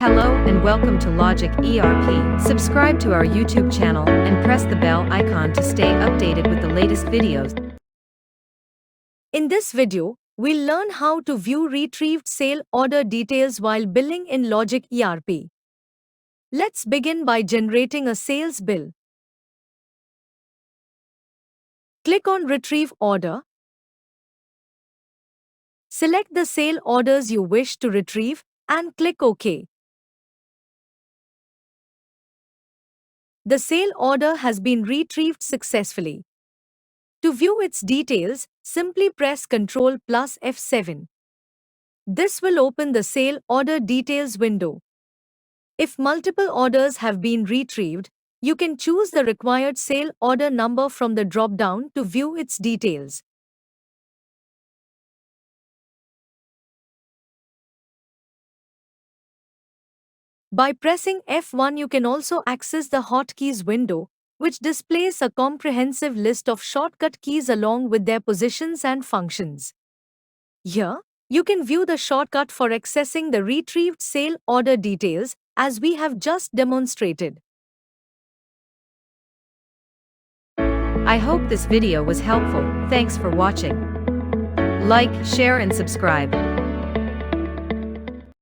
Hello and welcome to LOGIC ERP. Subscribe to our YouTube channel and press the bell icon to stay updated with the latest videos. In this video, we'll learn how to view retrieved sale order details while billing in LOGIC ERP. Let's begin by generating a sales bill. Click on Retrieve Order. Select the sale orders you wish to retrieve and click OK. The sale order has been retrieved successfully. To view its details, simply press Ctrl plus F7. This will open the sale order details window. If multiple orders have been retrieved, you can choose the required sale order number from the drop-down to view its details. By pressing F1, you can also access the Hotkeys window, which displays a comprehensive list of shortcut keys along with their positions and functions. Here, you can view the shortcut for accessing the retrieved sale order details, as we have just demonstrated. I hope this video was helpful. Thanks for watching. Like, share and subscribe.